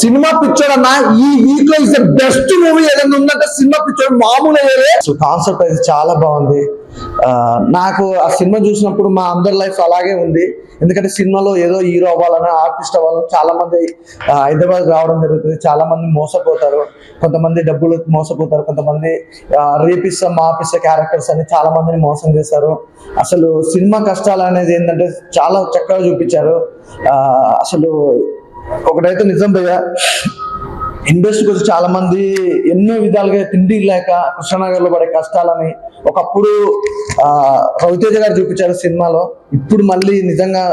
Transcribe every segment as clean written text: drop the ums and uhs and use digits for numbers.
Cinema picture అన్న ఈ week లో ఇస్ ద బెస్ట్ మూవీ ఏదైనా ఉందంటే సినిమా పిక్చర్ మామూలు అసలు కాన్సెప్ట్ అయితే చాలా బాగుంది. నాకు ఆ సినిమా చూసినప్పుడు మా అందరి లైఫ్ అలాగే ఉంది. ఎందుకంటే సినిమాలో ఏదో హీరో అవ్వాలని ఆర్టిస్ట్ అవ్వాలని చాలా మంది హైదరాబాద్ రావడం జరుగుతుంది. చాలా మంది మోసపోతారు, కొంతమంది డబ్బులు మోసపోతారు, కొంతమంది రేపిస్తా మాపిస్తా క్యారెక్టర్స్ అని చాలా మందిని మోసం చేశారు. అసలు సినిమా కష్టాలు అనేది ఏంటంటే చాలా చక్కగా చూపించారు. అసలు ఒకటైతే నిజం భయ్యా, ఇండస్ట్రీకి వచ్చి చాలా మంది ఎన్నో విధాలుగా తిండి లేక కృష్ణనగర్ లో పడే కష్టాలని ఒకప్పుడు రవితేజ గారు చూపించారు సినిమాలో. ఇప్పుడు మళ్ళీ నిజంగా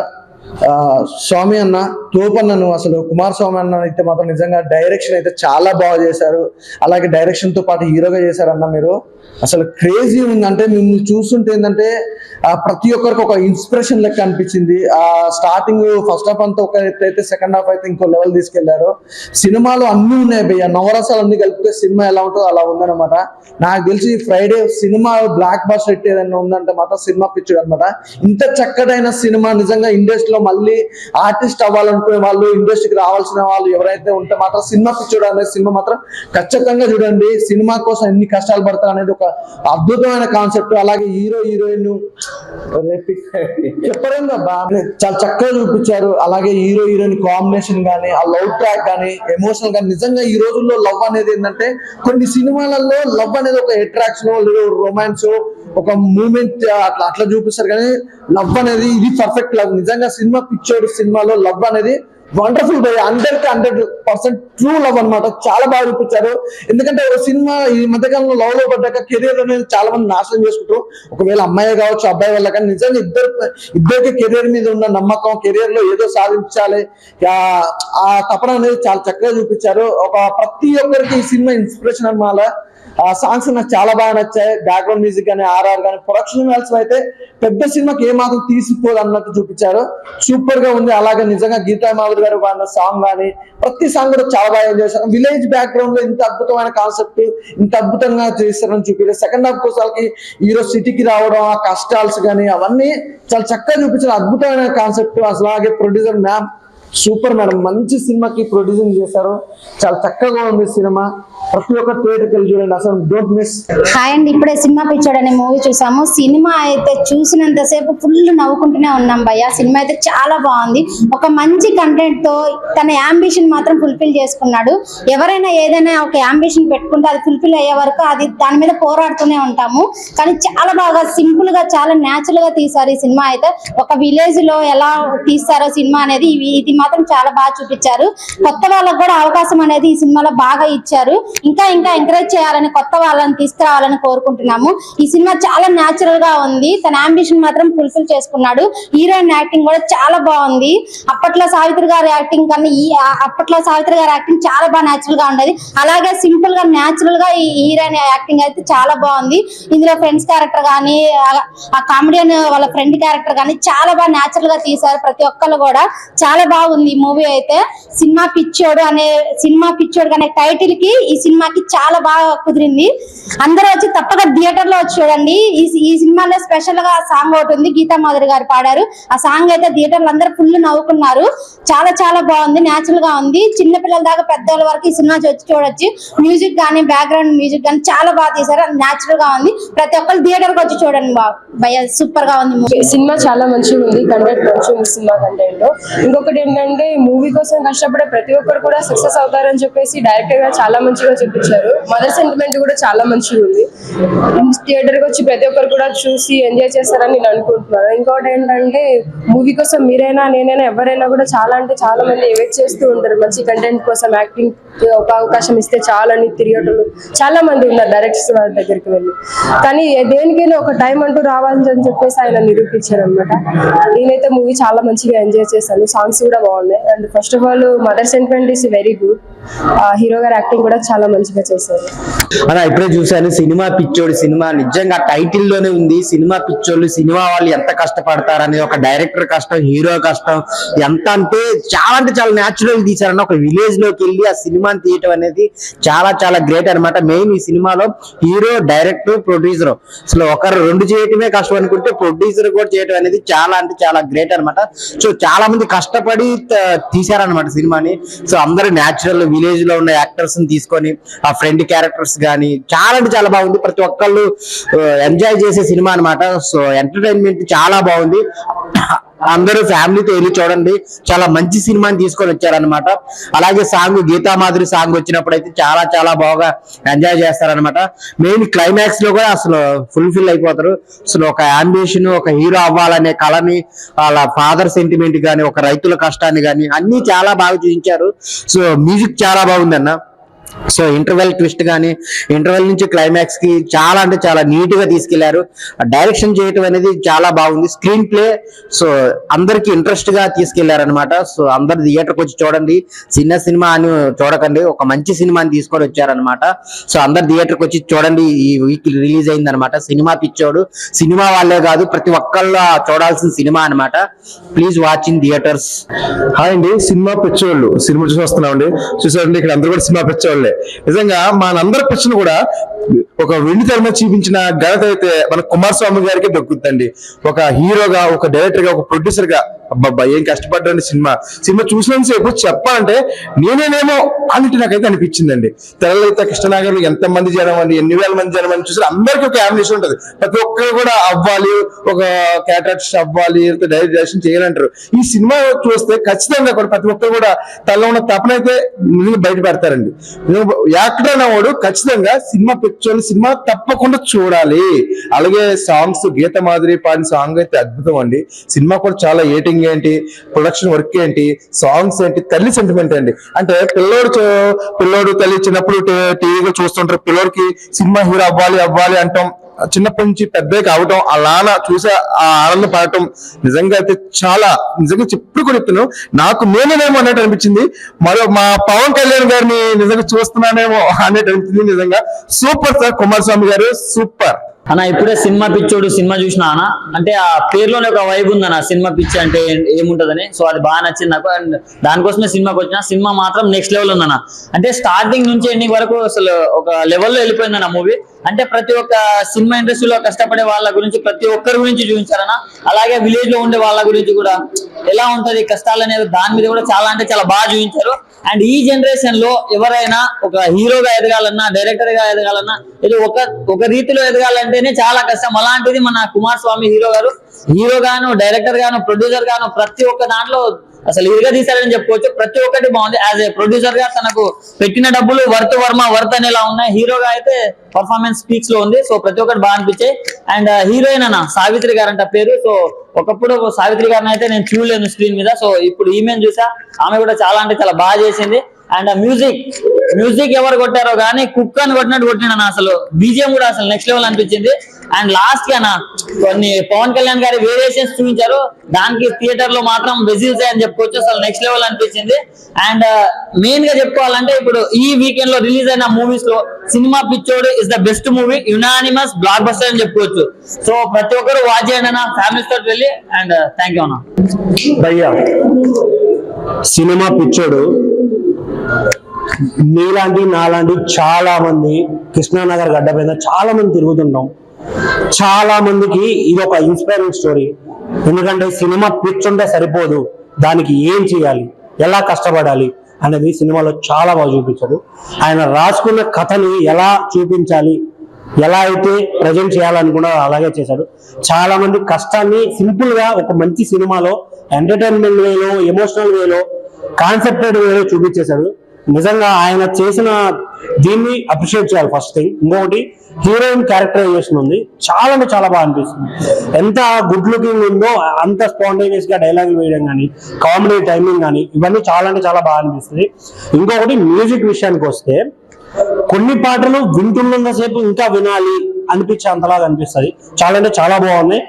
స్వామి అన్న తోపన్నను అసలు కుమార్ స్వామి అన్న అయితే మాత్రం నిజంగా డైరెక్షన్ అయితే చాలా బాగా చేశారు. అలాగే డైరెక్షన్ తో పాటు హీరోగా చేశారన్న మీరు. అసలు క్రేజీ ఉంది. అంటే మిమ్మల్ని చూస్తుంటే ఏంటంటే ప్రతి ఒక్కరికి ఒక ఇన్స్పిరేషన్ లెక్క అనిపించింది. ఆ స్టార్టింగ్ ఫస్ట్ హాఫ్ అంతా ఒక అయితే సెకండ్ హాఫ్ అయితే ఇంకో లెవెల్ తీసుకెళ్లారు. సినిమాలో అన్ని ఉన్నాయి భయ్య, నవరసాలు అన్ని కలిపితే సినిమా ఎలా ఉంటుందో అలా ఉందన్నమాట. నాకు తెలిసి Friday cinema block buster hit ఏదైనా ఉందంటే మాత్రం సినిమా పిక్చర్ అనమాట. ఇంత చక్కటైన సినిమా నిజంగా ఇండస్ట్రీలో మళ్ళీ ఆర్టిస్ట్ అవ్వాలనుకునే వాళ్ళు, ఇండస్ట్రీకి రావాల్సిన వాళ్ళు ఎవరైతే ఉంటే మాత్రం సినిమా పిక్చర్ అనే సినిమా మాత్రం ఖచ్చితంగా చూడండి. సినిమా కోసం ఎన్ని కష్టాలు పడతారు అనేది ఒక అద్భుతమైన కాన్సెప్ట్. అలాగే హీరో హీరోయిన్ చెప్పడం చాలా చక్కగా చూపించారు. అలాగే హీరో హీరోయిన్ కాంబినేషన్ కానీ, ఆ లవ్ ట్రాక్ కానీ, ఎమోషనల్ కానీ, నిజంగా ఈ రోజుల్లో లవ్ అనేది ఏంటంటే కొన్ని సినిమాలలో లవ్ అనేది ఒక అట్రాక్షన్ లేదా రొమాన్స్ ఒక మూమెంట్ అట్లా చూపిస్తారు. కానీ లవ్ అనేది ఇది పర్ఫెక్ట్ లవ్. నిజంగా సినిమా పిక్చర్ సినిమాలో లవ్ అనేది వండర్ఫుల్ బై 100% ట్రూ లవ్ అనమాట. చాలా బాగా చూపించారు. ఎందుకంటే ఒక సినిమా ఈ మధ్యకాలంలో లవ్ లో పడ్డాక కెరీర్ అనేది చాలా మంది నాశనం చేసుకుంటారు. ఒకవేళ అమ్మాయి కావచ్చు అబ్బాయి వల్ల, కానీ నిజంగా ఇద్దరికి కెరీర్ మీద ఉన్న నమ్మకం, కెరీర్ లో ఏదో సాధించాలి ఆ తపన అనేది చాలా చక్కగా చూపించారు. ప్రతి ఒక్కరికి ఈ సినిమా ఇన్స్పిరేషన్ అనమాట. ఆ సాంగ్స్ నాకు చాలా బాగా నచ్చాయి. బ్యాక్గ్రౌండ్ మ్యూజిక్ కానీ, ఆర్ఆర్ కానీ, ప్రొడక్షన్ వాల్స్ అయితే పెద్ద సినిమాకి ఏమాత్రం తీసిపోదు అన్నట్టు చూపించారు. సూపర్ గా ఉంది. అలాగే నిజంగా గీతా మాధురి గారు వాడిన సాంగ్ కానీ ప్రతి సాంగ్ కూడా చాలా బాగా ఎంజాయ్ చేశారు. విలేజ్ బ్యాక్గ్రౌండ్ లో ఇంత అద్భుతమైన కాన్సెప్ట్ ఇంత అద్భుతంగా చేస్తారని చూపించారు. సెకండ్ హాఫ్ కోసాలకి హీరో సిటీకి రావడం, ఆ కష్టాల్స్ కానీ అవన్నీ చాలా చక్కగా చూపించారు. అద్భుతమైన కాన్సెప్ట్. అసలు అలాగే ప్రొడ్యూసర్ మ్యామ్ సూపర్ మేడం, మంచి సినిమాకి ప్రొడ్యూసింగ్ చేశారు. చాలా చక్కగా ఉంది సినిమా. ప్రతి ఒక్క థియేటర్కి వెళ్ళి చూడండి, అసలు డోంట్ మిస్. హాయ్ అండి, ఇప్పుడే సినిమా పిక్చర్ అనే మూవీ చూసాము. సినిమా అయితే చూసినంతసేపు ఫుల్ నవ్వుకుంటూనే ఉన్నాం భయ్య. సినిమా అయితే చాలా బాగుంది. ఒక మంచి కంటెంట్ తో తన యాంబిషన్ మాత్రం ఫుల్ఫిల్ చేసుకున్నాడు. ఎవరైనా ఏదైనా ఒక యాంబిషన్ పెట్టుకుంటే అది ఫుల్ఫిల్ అయ్యే వరకు అది దాని మీద పోరాడుతూనే ఉంటాము. కానీ చాలా బాగా సింపుల్ గా చాలా న్యాచురల్ గా తీశారు ఈ సినిమా అయితే. ఒక విలేజ్ లో ఎలా తీస్తారో సినిమా అనేది ఇది మాత్రం చాలా బాగా చూపించారు. కొత్త వాళ్ళకు కూడా అవకాశం అనేది ఈ సినిమాలో బాగా ఇచ్చారు. ఇంకా ఎంకరేజ్ చేయాలని, కొత్త వాళ్ళని తీసుకురావాలని కోరుకుంటున్నాము. ఈ సినిమా చాలా న్యాచురల్ గా ఉంది. తన అంబిషన్ మాత్రం ఫుల్ఫిల్ చేసుకున్నాడు. హీరోయిన్ యాక్టింగ్ కూడా చాలా బాగుంది. అప్పట్లో సావిత్రి గారి యాక్టింగ్ కన్నా అప్పట్లో సావిత్రి గారి యాక్టింగ్ చాలా బాగా న్యాచురల్ గా ఉండేది. అలాగే సింపుల్ గా న్యాచురల్ గా ఈ హీరోయిన్ యాక్టింగ్ అయితే చాలా బాగుంది. ఇందులో ఫ్రెండ్స్ క్యారెక్టర్ కానీ, ఆ కామెడియన్ వాళ్ళ ఫ్రెండ్ క్యారెక్టర్ కానీ చాలా బాగా న్యాచురల్ గా తీశారు. ప్రతి ఒక్కరు కూడా చాలా బాగుంది ఈ మూవీ అయితే. సినిమా పిచ్చోడు అనే టైటిల్ కి ఈ సినిమాకి చాలా బాగా కుదిరింది. అందరూ వచ్చి తప్పక థియేటర్ లో వచ్చి చూడండి. ఈ సినిమాలో స్పెషల్ గా సాంగ్ ఒకటి ఉంది, గీతా మాధురి గారు పాడారు. ఆ సాంగ్ అయితే థియేటర్లు అందరూ ఫుల్ నవ్వుకున్నారు. చాలా చాలా బాగుంది, న్యాచురల్ గా ఉంది. చిన్న పిల్లల దాకా పెద్దవాళ్ళ వరకు ఈ సినిమా వచ్చి చూడొచ్చు. మ్యూజిక్ కానీ, బ్యాక్గ్రౌండ్ మ్యూజిక్ కానీ చాలా బాగా తీశారు. అది న్యాచురల్ గా ఉంది. ప్రతి ఒక్కరు థియేటర్ కి వచ్చి చూడండి. భయ సూపర్ గా ఉంది. సినిమా చాలా మంచిగా ఉంది. కంటెంట్ మంచిగా ఉంది సినిమా కంటెంట్. ఇంకొకటి ఏంటంటే మూవీ కోసం కష్టపడే ప్రతి ఒక్కరు కూడా సక్సెస్ అవుతారని చెప్పేసి డైరెక్టర్ గా చాలా మంచిగా చూపించారు. మదర్ సెంటిమెంట్ కూడా చాలా మంచిగా ఉంది. థియేటర్ కి వచ్చి ప్రతి ఒక్కరు కూడా చూసి ఎంజాయ్ చేస్తారని నేను అనుకుంటున్నాను. ఇంకోటి ఏంటంటే మూవీ కోసం మీరైనా నేనైనా ఎవరైనా కూడా చాలా అంటే చాలా మంది వెయిట్ చేస్తూ ఉంటారు. మంచి కంటెంట్ కోసం యాక్టింగ్ ఒక అవకాశం ఇస్తే చాలని తిరిగేటోళ్ళు చాలా మంది ఉన్నారు డైరెక్టర్స్ వారి దగ్గరికి వెళ్ళి. కానీ దేనికైనా ఒక టైం అంటూ రావాలని చెప్పేసి ఆయన నిరూపించారు అనమాట. నేనైతే మూవీ చాలా మంచిగా ఎంజాయ్ చేశాను. సాంగ్స్ కూడా బాగున్నాయి. And first of all mother sentiment is very good. Hero గారు యాక్టింగ్ కూడా చాలా మంచిగా చేశారు. అలా ఇప్పుడే చూసాను. సినిమా పిచ్చోడు సినిమా నిజంగా టైటిల్ లోనే ఉంది. సినిమా పిచ్చోళ్ళు, సినిమా వాళ్ళు ఎంత కష్టపడతారు అనేది, ఒక డైరెక్టర్ కష్టం, హీరో కష్టం ఎంత అంటే చాలా న్యాచురల్ తీశారన్న. ఒక విలేజ్ లోకి వెళ్ళి ఆ సినిమాని తీయటం అనేది చాలా గ్రేట్ అన్నమాట. మెయిన్ ఈ సినిమాలో హీరో, డైరెక్టర్, ప్రొడ్యూసర్ అసలు ఒకరు రెండు చేయటమే కష్టం అనుకుంటే ప్రొడ్యూసర్ కూడా చేయటం అనేది చాలా గ్రేట్ అన్నమాట. సో చాలా మంది కష్టపడి తీశారనమాట సినిమాని. సో అందరూ న్యాచురల్ విలేజ్ లో ఉన్న యాక్టర్స్ ని తీసుకొని ఆ ఫ్రెండ్ క్యారెక్టర్స్ గానీ చాలా బాగుంది. ప్రతి ఒక్కళ్ళు ఎంజాయ్ చేసే సినిమా అన్నమాట. సో ఎంటర్టైన్మెంట్ చాలా బాగుంది. అందరూ ఫ్యామిలీతో వెళ్ళి చూడండి. చాలా మంచి సినిమాని తీసుకొని వచ్చారనమాట. అలాగే సాంగ్, గీతామాధురి సాంగ్ వచ్చినప్పుడు అయితే చాలా బాగా ఎంజాయ్ చేస్తారనమాట. మెయిన్ క్లైమాక్స్ లో కూడా అసలు ఫుల్ఫిల్ అయిపోతారు. అసలు ఒక అంబిషన్, ఒక హీరో అవ్వాలనే కళని, వాళ్ళ ఫాదర్ సెంటిమెంట్ గానీ, ఒక రైతుల కష్టాన్ని గానీ అన్ని చాలా బాగా చూపించారు. సో మ్యూజిక్ చాలా బాగుంది అన్న. సో ఇంటర్వెల్ ట్విస్ట్ కానీ, ఇంటర్వెల్ నుంచి క్లైమాక్స్ కి చాలా నీట్ గా తీసుకెళ్లారు. డైరెక్షన్ చేయటం అనేది చాలా బాగుంది. స్క్రీన్ ప్లే సో అందరికి ఇంట్రెస్ట్ గా తీసుకెళ్లారనమాట. సో అందరు థియేటర్కి వచ్చి చూడండి. చిన్న సినిమా అని చూడకండి, ఒక మంచి సినిమాని తీసుకొని వచ్చారనమాట. సో అందరు థియేటర్కి వచ్చి చూడండి. ఈ వీక్ రిలీజ్ అయింది అనమాట సినిమా పిచ్చోడు. సినిమా వాళ్ళే కాదు, ప్రతి ఒక్కళ్ళు చూడాల్సిన సినిమా అనమాట. Please watch in theatres. Hi అండి, సినిమా పిచ్చోళ్ళు సినిమా చూసి వస్తున్నామండి. చూసారండి, ఇక్కడ అందరూ కూడా సినిమా పిచ్చోళ్ళే. నిజంగా మనందరి పిచ్చను కూడా ఒక వెండి తెర మీద చూపించిన ఘనత అయితే మన కుమారస్వామి గారికి దొక్కుతుందండి. ఒక హీరోగా, ఒక డైరెక్టర్ గా, ఒక ప్రొడ్యూసర్ గా అబ్బాబ్బా ఏం కష్టపడ్డాండి. సినిమా చూసినంతసేపు చెప్పాలంటే నేనేనేమో అన్నిటి నాకైతే అనిపించిందండి. తెరలైతే కృష్ణనగర్లో ఎంత మంది జనం అండి, ఎన్ని వేల మంది జనం అని చూసారు. అందరికీ ఒక అంబిషన్ ఉంటుంది. ప్రతి ఒక్కరు కూడా అవ్వాలి, ఒక క్యారెక్టర్ అవ్వాలి, డైరెక్షన్ చేయాలంటారు. ఈ సినిమా చూస్తే ఖచ్చితంగా కూడా ప్రతి ఒక్కరు కూడా తనలో ఉన్న తపనైతే బయట పెడతారండి. యాక్టర్ అనేవాడు ఖచ్చితంగా సినిమా పిక్చర్లు, సినిమా తప్పకుండా చూడాలి. అలాగే సాంగ్స్, గీతామాధురి పాడిన సాంగ్ అయితే అద్భుతం అండి. సినిమా కూడా చాలా ఏటింగ్ ఏంటి, ప్రొడక్షన్ వర్క్ ఏంటి, సాంగ్స్ ఏంటి, తల్లి సెంటిమెంట్ అండి. అంటే పిల్లోడు తల్లి చిన్నప్పుడు టీవీలో చూస్తుంటారు. పిల్లోడికి సినిమా హీరో అవ్వాలి అంటాం. చిన్నప్పటి నుంచి పెద్దగా కావటం, ఆ నాన్న చూసే ఆ ఆనందం పడటం నిజంగా అయితే నిజంగా చెప్పుకుని నాకు నేనేమో అన్నట్టు అనిపించింది. మా పవన్ కళ్యాణ్ గారిని నిజంగా చూస్తున్నానేమో అన్నట్టు అనిపించింది. నిజంగా సూపర్ సార్ కుమారస్వామి గారు, సూపర్ అన్న. ఇప్పుడే సినిమా పిచ్చోడు సినిమా చూసిన అన్న. అంటే ఆ పేరులోనే ఒక వైబ్ ఉంది అన్న, సినిమా పిచ్చి అంటే ఏముంటదని. సో అది బాగా నచ్చింది నాకు. అండ్ దానికోసమే సినిమాకి వచ్చిన. సినిమా మాత్రం నెక్స్ట్ లెవెల్ ఉందన్న. అంటే స్టార్టింగ్ నుంచి ఎండింగ్ వరకు అసలు ఒక లెవెల్లో వెళ్ళిపోయిందన్న మూవీ. అంటే ప్రతి ఒక్క సినిమా ఇండస్ట్రీలో కష్టపడే వాళ్ళ గురించి, ప్రతి ఒక్కరి గురించి చూపించారన్న. అలాగే విలేజ్ లో ఉండే వాళ్ళ గురించి కూడా ఎలా ఉంటది కష్టాలు అనేది, దాని మీద కూడా చాలా బాగా చూపించారు. అండ్ ఈ జనరేషన్ లో ఎవరైనా ఒక హీరోగా ఎదగాలన్నా, డైరెక్టర్ గా ఎదగాలన్నా, ఇది ఒక రీతిలో ఎదగాలంటేనే చాలా కష్టం. అలాంటిది మన కుమారస్వామి హీరో గాను, డైరెక్టర్ గాను, ప్రొడ్యూసర్ గాను ప్రతి ఒక్క దాంట్లో అసలు ఇదిగా తీశారని చెప్పుకోవచ్చు. ప్రతి ఒక్కటి బాగుంది. యాజ్ ఏ ప్రొడ్యూసర్ గా తనకు పెట్టిన డబ్బులు వర్త్ అనేలా ఉన్నాయి. హీరోగా అయితే పర్ఫార్మెన్స్ స్పీక్స్ లో ఉంది. సో ప్రతి ఒక్కటి బాగా అనిపించాయి. అండ్ హీరోయిన్ అన్న సావిత్రి గారు అంట పేరు. సో ఒకప్పుడు సావిత్రి గారిని అయితే నేను చూడలేను స్క్రీన్ మీద. సో ఇప్పుడు ఈమెను చూసా, ఆమె కూడా చాలా బాగా చేసింది. అండ్ మ్యూజిక్ ఎవరు కొట్టారో కానీ కుక్ అని కొట్టినట్టు కొట్టినా అసలు. బీజిఎం కూడా అసలు నెక్స్ట్ లెవెల్ అనిపించింది. అండ్ లాస్ట్ గా కొన్ని పవన్ కళ్యాణ్ గారి వేరియేషన్స్ చూపించారు. దానికి థియేటర్ లో మాత్రం వెజిల్స్ అని చెప్పుకోవచ్చు. అసలు నెక్స్ట్ లెవెల్ అనిపించింది. అండ్ మెయిన్ గా చెప్పుకోవాలంటే ఇప్పుడు ఈ వీకెండ్ లో రిలీజ్ అయిన మూవీస్ లో సినిమా పిచ్చోడు is the best movie, unanimous block buster అని చెప్పుకోవచ్చు. సో ప్రతి ఒక్కరు వాచ్ చేయండి అన్న, ఫ్యామిలీస్ తోటి వెళ్ళి. అండ్ థ్యాంక్ యూ అన్న. భయ్యా, సినిమా పిచ్చోడు నాలాంటి చాలా మంది కృష్ణానగర్ గడ్డ పైన చాలా మంది తిరుగుతుంటాం. చాలా మందికి ఇది ఒక ఇన్స్పైరింగ్ స్టోరీ. ఎందుకంటే సినిమా పిచ్చుంటే సరిపోదు, దానికి ఏం చేయాలి, ఎలా కష్టపడాలి అనేది సినిమాలో చాలా బాగా చూపించాడు. ఆయన రాసుకున్న కథని ఎలా చూపించాలి, ఎలా అయితే ప్రజెంట్ చేయాలనుకున్నారో అలాగే చేశాడు. చాలా మంది కష్టాన్ని సింపుల్ గా ఒక మంచి సినిమాలో ఎంటర్టైన్మెంట్ వేలో, ఎమోషనల్ వేలో, కాన్సెప్టెడ్ వేలో చూపించేశాడు. నిజంగా ఆయన చేసిన దీన్ని అప్రిషియేట్ చేయాలి ఫస్ట్ థింగ్. ఇంకొకటి హీరోయిన్ క్యారెక్టరైజేషన్ ఉంది, చాలా బాగా అనిపిస్తుంది. ఎంత గుడ్ లుకింగ్ ఉందో అంత స్పాంటేనియస్ గా డైలాగులు వేయడం కానీ, కామెడీ టైమింగ్ కానీ, ఇవన్నీ చాలా బాగా అనిపిస్తుంది. ఇంకొకటి మ్యూజిక్ విషయానికి వస్తే కొన్ని పాటలు వింటున్నంతసేపు ఇంకా వినాలి అనిపించే అంతలాగా అనిపిస్తుంది. చాలా బాగుంది.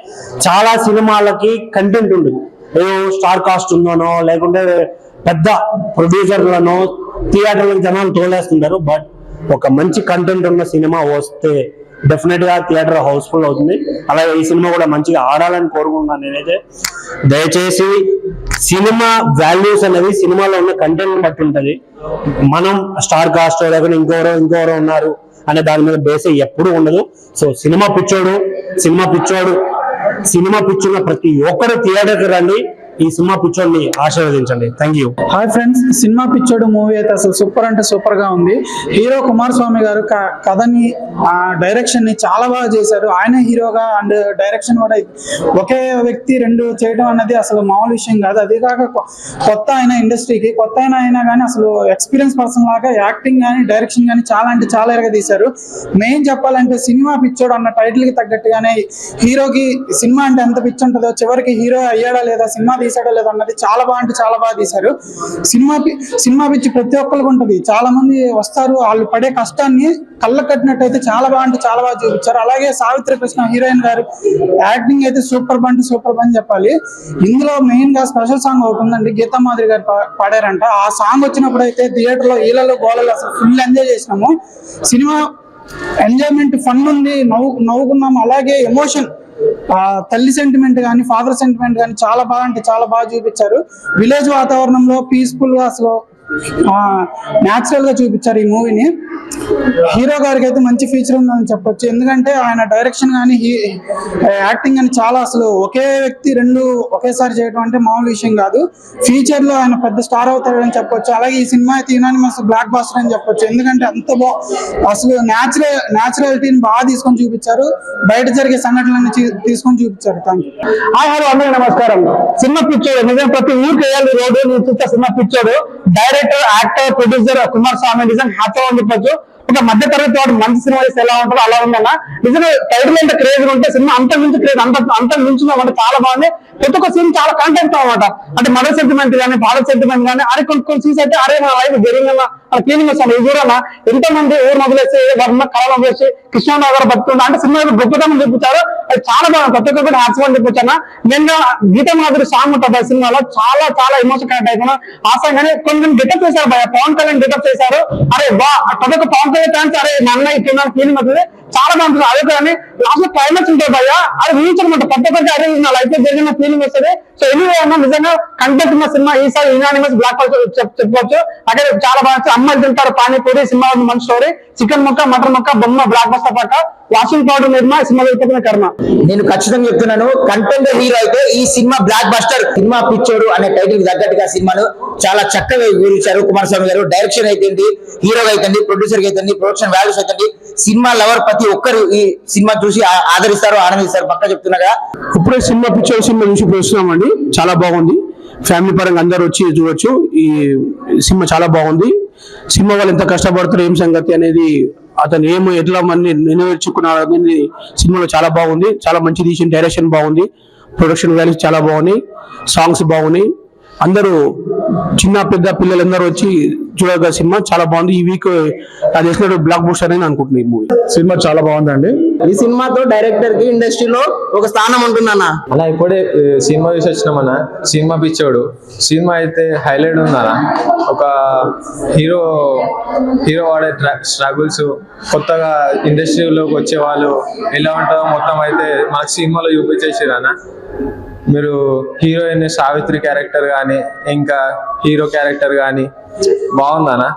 చాలా సినిమాలకి కంటెంట్ ఉంటుంది, ఏదో స్టార్ కాస్ట్ ఉందనో లేకుంటే పెద్ద ప్రొడ్యూసర్లను థియేటర్లకు జనాలు తోలేస్తుంటారు. బట్ ఒక మంచి కంటెంట్ ఉన్న సినిమా వస్తే డెఫినెట్ గా థియేటర్ హౌస్ఫుల్ అవుతుంది. అలాగే ఈ సినిమా కూడా మంచిగా ఆడాలని కోరుకుంటున్నాను నేనైతే. దయచేసి సినిమా వాల్యూస్ అనేవి సినిమాలో ఉన్న కంటెంట్ బట్టి ఉంటది. మనం స్టార్ కాస్ట్ లేకపోతే ఇంకెవరో ఉన్నారు అనే దాని మీద బేస్ ఎప్పుడు ఉండదు. సో సినిమా పిచ్చోడు ప్రతి ఒక్కరు థియేటర్కి రండి, ఈ సినిమా పిచ్చోడిని ఆశీర్వదించండి. Thank you. Hi friends, cinema పిచ్చోడు మూవీ అయితే అసలు సూపర్ అంటే సూపర్ గా ఉంది. హీరో కుమార్ స్వామి గారు కథని డైరెక్షన్ ని చాలా బాగా చేశారు. ఆయన హీరోగా అండ్ డైరెక్షన్ కూడా ఒకే వ్యక్తి రెండు చేయడం అనేది అసలు మామూలు విషయం కాదు. అదే కాక కొత్త అయిన ఇండస్ట్రీకి కొత్త అయినా కానీ అసలు ఎక్స్పీరియన్స్ పర్సన్ లాగా యాక్టింగ్ కానీ డైరెక్షన్ కానీ చాలా అంటే చాలా ఎరగా తీశారు. మెయిన్ చెప్పాలంటే సినిమా పిచ్చోడు అన్న టైటిల్ కి తగ్గట్టుగానే హీరోకి సినిమా అంటే ఎంత పిచ్చి ఉంటుందో, చివరికి హీరో అయ్యాడా లేదా, సినిమా తీసాడో లేదా అన్నది చాలా బాగా తీశారు. సినిమా పిచ్చి ప్రతి ఒక్కరికి ఉంటుంది. చాలా మంది వస్తారు, వాళ్ళు పడే కష్టాన్ని కళ్ళకు కట్టినట్టయితే చాలా బాగా చూపించారు. అలాగే సావిత్రి కృష్ణ హీరోయిన్ గారు యాక్టింగ్ అయితే సూపర్ అని చెప్పాలి. ఇందులో మెయిన్ గా స్పెషల్ సాంగ్ ఒకటి ఉందండి, గీతా మాధురి గారు పాడారంట. ఆ సాంగ్ వచ్చినప్పుడు అయితే థియేటర్ లో ఈలలో గోళలు అసలు ఫుల్ ఎంజాయ్ చేసినాము. సినిమా ఎంజాయ్మెంట్ ఫన్ ఉంది, నవ్వుకున్నాము. అలాగే ఎమోషన్, తల్లి సెంటిమెంట్ కానీ ఫాదర్ సెంటిమెంట్ కానీ చాలా బాగా చూపించారు. విలేజ్ వాతావరణంలో పీస్ఫుల్ గా అసలు న్యాచురల్ గా చూపించారు ఈ మూవీని. హీరో గారికి అయితే మంచి ఫీచర్ ఉందని చెప్పొచ్చు. ఎందుకంటే ఆయన డైరెక్షన్ కానీ యాక్టింగ్ కానీ చాలా అసలు ఒకే వ్యక్తి రెండు ఒకేసారి చేయడం అంటే మామూలు విషయం కాదు. ఫ్యూచర్ లో ఆయన పెద్ద స్టార్ అవుతాడని చెప్పొచ్చు. అలాగే ఈ సినిమా అయితే యునానిమస్ బ్లాక్ బాస్టర్ అని చెప్పొచ్చు. ఎందుకంటే అంత అసలు న్యాచురాలిటీని బాగా తీసుకొని చూపించారు. బయట జరిగే సంఘటనలన్నీ తీసుకొని చూపించారు. Thank you. హలో అందరికీ నమస్కారం. సినిమా పిచ్చోడు నిజం ప్రతి ఊరికి వేయాలి రోడ్డు చూస్తే సినిమా పిచ్చోడు. డైరెక్టర్, యాక్టర్, ప్రొడ్యూసర్ కుమార్ స్వామి నిజం హ్యాపీ అని చెప్పొచ్చు. ఒక మధ్య తరగతి వాడు మంచి సినిమా చేస్తే ఎలా ఉంటుందో అలా ఉందన్న. నిజంగా టైటిల్ అంటే క్రేజ్ ఉంటే సినిమా అంత మించి క్రేజ్ అంత మించుందంటే చాలా బాగుంది. ప్రతి ఒక్క సీన్ చాలా కాంటెంట్ అనమాట. అంటే మదర్ సెంటిమెంట్ కానీ ఫాదర్ సెంటిమెంట్ కానీ అరే కొన్ని సీన్స్ అయితే అరే మన లైఫ్ జరిగిందన్న అలా ఫీలింగ్ వస్తుంది. ఇది కూడా ఎంతో మంది ఊరు మొదలేసి వర్మ కళ వదిలేసి కృష్ణానగర్ బతుకుంటా అంటే సినిమా గొప్పతనం చూపించారు. అది చాలా బాగుంది. ప్రతి ఒక్కరు హ్యాపీ అని చెప్పొచ్చాను. నేను గీతా మాధురి సాంగ్ ఉంటుంది ఆ సినిమాలో చాలా ఎమోషన్ కనెక్ట్ అయిపోయినా. ఆ సాంగ్ కానీ కొన్ని గెటప్ చేశారు భయ, పవన్ కళ్యాణ్ గెటప్ చేశారు. అరే ప్రతి ఒక్క పవన్ కళ్యాణ్ ఫ్యాన్స్ అరే మా అన్న ఇట్లా ఫీలింగ్ అవుతుంది. చాలా బాగుంటుంది. అదే కానీ లాస్ట్ లో క్లైమాక్స్ ఉంటుంది భయ్యా, అది ఊహించనమాట. ప్రతి ఒక్కరికి అరే నా లైఫ్ లో జరిగిన ఫీలింగ్ వస్తుంది. సో ఎనివే అన్న నిజంగా కంటెంట్ ఉన్న సినిమా ఈసారి యునానిమస్ బ్లాక్ బాస్టర్ చెప్పవచ్చు. అక్కడ చాలా బాగా అమ్మాయిలు తింటారు పానీపూరి, సినిమా మంచి స్టోరీ, చికెన్ ముక్క మటన్ ముక్క బొమ్మ బ్లాక్ బాస్టర్ పక్క వాషింగ్ పౌడర్ నిర్మా సినిమా అయిపోతున్న కర్మ. నేను ఖచ్చితంగా చెప్తున్నాను, కంటెంట్ హీరో అయితే ఈ సినిమా బ్లాక్ బస్టర్. సినిమా పిచ్చోడు అనే టైటిల్ తగ్గట్టుగా సినిమాను చాలా చక్కగా వివరించారు కుమారస్వామి గారు. డైరెక్షన్ అయితే, హీరోగా అయితే, ప్రొడ్యూసర్ అయితే, ప్రొడక్షన్ వాల్యూస్ అయితే, సినిమా లవర్ ప్రతి ఒక్కరు ఈ సినిమా చూసి ఆదరిస్తారు, ఆనందిస్తారు. పక్కా చెప్తున్నాగా. ఇప్పుడే సినిమా పిచ్చోడు సినిమా చూసి చూస్తున్నామండి. చాలా బాగుంది. ఫ్యామిలీ పరంగా అందరు వచ్చి చూడొచ్చు. ఈ సినిమా చాలా బాగుంది. సినిమా వాళ్ళు ఎంత కష్టపడతారు ఏం సంగతి అనేది, అతను ఎట్లా మంది నెరవేర్చుకున్నాడు అనేది సినిమాలో చాలా బాగుంది. చాలా మంచి తీసిన డైరెక్షన్ బాగుంది, ప్రొడక్షన్ వాల్యూస్ చాలా బాగున్నాయి, సాంగ్స్ బాగున్నాయి. అందరూ చిన్న పెద్ద పిల్లలందరూ వచ్చి చూడగా సినిమా చాలా బాగుంది. ఈ వీక్ అది వేసినట్టు బ్లాక్ బస్టర్ అని అనుకుంటున్నాను. ఈ మూవీ సినిమా చాలా బాగుందండి. ఈ సినిమాతో డైరెక్టర్ కి ఇండస్ట్రీలో ఒక స్థానం ఉంటుందన్న. అలా ఇప్పుడే సినిమా చూసి వచ్చినామన్న. సినిమా పిచ్చోడు సినిమా అయితే హైలైట్ ఉందన్న. ఒక హీరో వాడే స్ట్రగుల్స్, కొత్తగా ఇండస్ట్రీలోకి వచ్చే వాళ్ళు ఎలా ఉంటుందో మొత్తం అయితే మనకు సినిమాలో చూపించేసారు అన్న. మీరు హీరోయిన్ సావిత్రి క్యారెక్టర్ కానీ ఇంకా హీరో క్యారెక్టర్ కానీ బాగుందన్న.